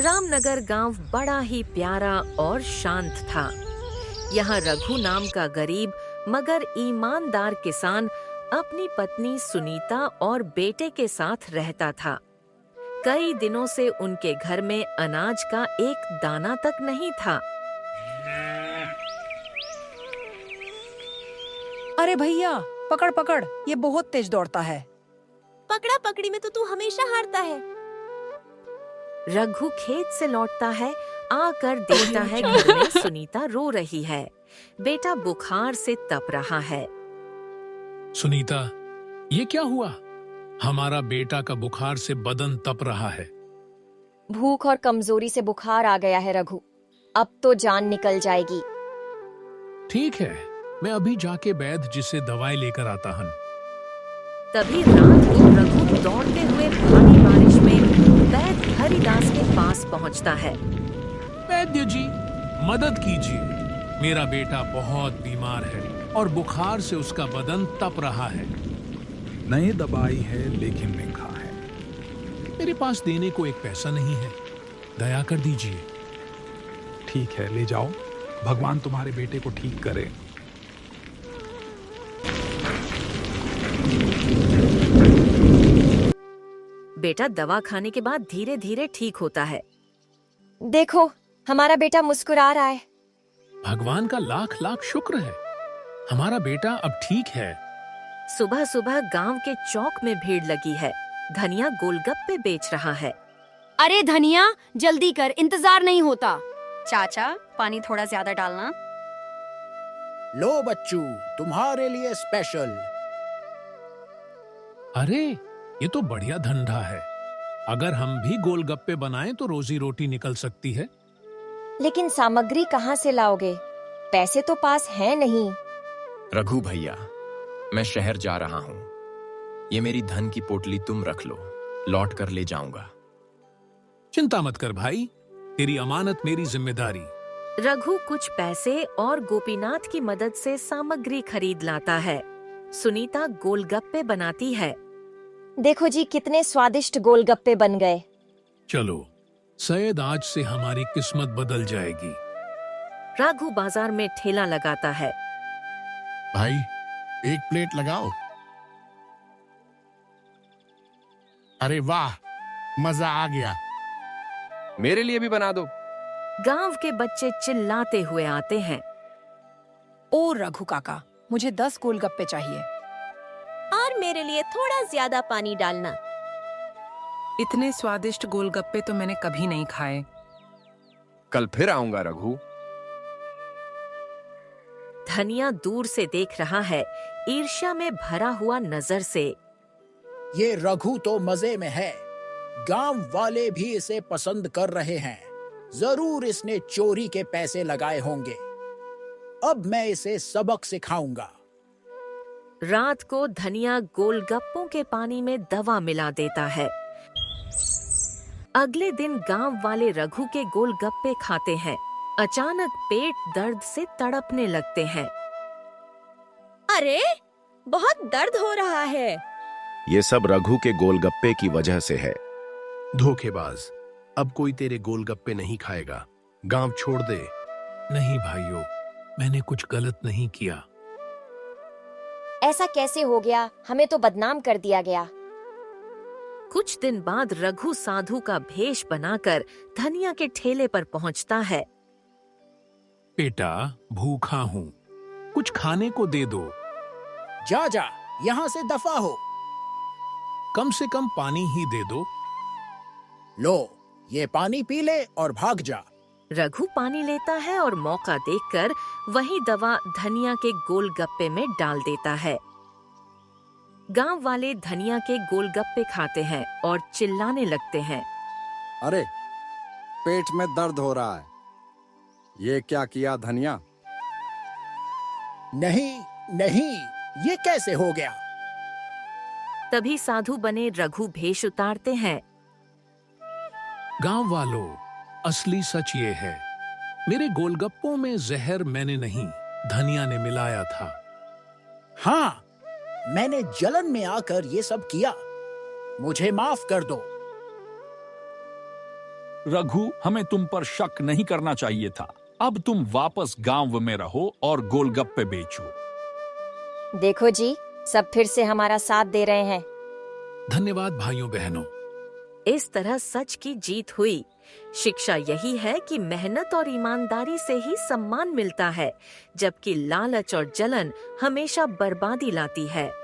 रामनगर गांव बड़ा ही प्यारा और शांत था। यहाँ रघु नाम का गरीब मगर ईमानदार किसान अपनी पत्नी सुनीता और बेटे के साथ रहता था। कई दिनों से उनके घर में अनाज का एक दाना तक नहीं था। अरे भैया, पकड़ पकड़, ये बहुत तेज दौड़ता है। पकड़ा पकड़ी में तो तू हमेशा हारता है। रघु खेत से लौटता है, आकर देखता है घर में सुनीता रो रही है। बेटा बुखार से तप रहा है। सुनीता, ये क्या हुआ? हमारा बेटा का बुखार से बदन तप रहा है। भूख और कमजोरी से बुखार आ गया है रघु। अब तो जान निकल जाएगी। ठीक है, मैं अभी जाके वैद्य जी से दवाई लेकर आता हूँ। तभी रात को रघु दौड़ते हुए भारी बारिश में वैद्य हरिदास के पास पहुंचता है। वैद्य जी, मदद कीजिए। मेरा बेटा बहुत बीमार है और बुखार से उसका बदन तप रहा है। नई दवाई है लेकिन महंगा है। मेरे पास देने को एक पैसा नहीं है, दया कर दीजिए। ठीक है, ले जाओ, भगवान तुम्हारे बेटे को ठीक करे। बेटा दवा खाने के बाद धीरे धीरे ठीक होता है। देखो, हमारा बेटा मुस्कुरा रहा है। भगवान का लाख लाख शुक्र है, हमारा बेटा अब ठीक है। सुबह सुबह गांव के चौक में भीड़ लगी है। धनिया गोलगप्पे बेच रहा है। अरे धनिया, जल्दी कर, इंतजार नहीं होता। चाचा, पानी थोड़ा ज्यादा डालना। लो बच्चू, तुम्हारे लिए स्पेशल। अरे, ये तो बढ़िया धंधा है। अगर हम भी गोलगप्पे बनाएं तो रोजी रोटी निकल सकती है। लेकिन सामग्री कहाँ से लाओगे? पैसे तो पास है नहीं। रघु भैया, मैं शहर जा रहा हूँ। ये मेरी धन की पोटली तुम रख लो, लौट कर ले जाऊंगा। चिंता मत कर भाई, तेरी अमानत मेरी जिम्मेदारी। रघु कुछ पैसे और गोपीनाथ की मदद से सामग्री खरीद लाता है। सुनीता गोलगप्पे बनाती है। देखो जी, कितने स्वादिष्ट गोलगप्पे बन गए। चलो, शायद आज से हमारी किस्मत बदल जाएगी। रघु बाजार में ठेला लगाता है। भाई, एक प्लेट लगाओ। अरे वाह, मजा आ गया। मेरे लिए भी बना दो। गांव के बच्चे चिल्लाते हुए आते हैं। ओ रघु काका, मुझे 10 गोलगप्पे चाहिए। और मेरे लिए थोड़ा ज्यादा पानी डालना। इतने स्वादिष्ट गोलगप्पे तो मैंने कभी नहीं खाए। कल फिर आऊंगा रघु। धनिया दूर से देख रहा है, ईर्ष्या में भरा हुआ नजर से। ये रघु तो मजे में है। गांव वाले भी इसे पसंद कर रहे हैं। जरूर इसने चोरी के पैसे लगाए होंगे। अब मैं इसे सबक सिखाऊंगा। रात को धनिया गोलगप्पों के पानी में दवा मिला देता है। अगले दिन गांव वाले रघु के गोलगप्पे खाते हैं। अचानक पेट दर्द से तड़पने लगते हैं। अरे, बहुत दर्द हो रहा है। ये सब रघु के गोलगप्पे की वजह से है। धोखेबाज, अब कोई तेरे गोलगप्पे नहीं खाएगा। गांव छोड़ दे। नहीं भाइयों, मैंने कुछ गलत नहीं किया। ऐसा कैसे हो गया? हमें तो बदनाम कर दिया गया। कुछ दिन बाद रघु साधु का भेष बनाकर धनिया के ठेले पर पहुंचता है। बेटा, भूखा हूँ, कुछ खाने को दे दो। जा जा, यहाँ से दफा हो। कम से कम पानी ही दे दो। लो, ये पानी पी ले और भाग जा। रघु पानी लेता है और मौका देखकर वही दवा धनिया के गोलगप्पे में डाल देता है। गांव वाले धनिया के गोलगप्पे खाते हैं और चिल्लाने लगते हैं। अरे, पेट में दर्द हो रहा है। ये क्या किया धनिया? नहीं नहीं, ये कैसे हो गया? तभी साधु बने रघु भेष उतारते हैं। गांव वालों, असली सच ये है, मेरे गोलगप्पों में जहर मैंने नहीं, धनिया ने मिलाया था। हाँ, मैंने जलन में आकर ये सब किया। मुझे माफ कर दो। रघु, हमें तुम पर शक नहीं करना चाहिए था। अब तुम वापस गांव में रहो और गोलगप्पे बेचो। देखो जी, सब फिर से हमारा साथ दे रहे हैं। धन्यवाद भाइयों बहनों। इस तरह सच की जीत हुई। शिक्षा यही है कि मेहनत और ईमानदारी से ही सम्मान मिलता है, जबकि लालच और जलन हमेशा बर्बादी लाती है।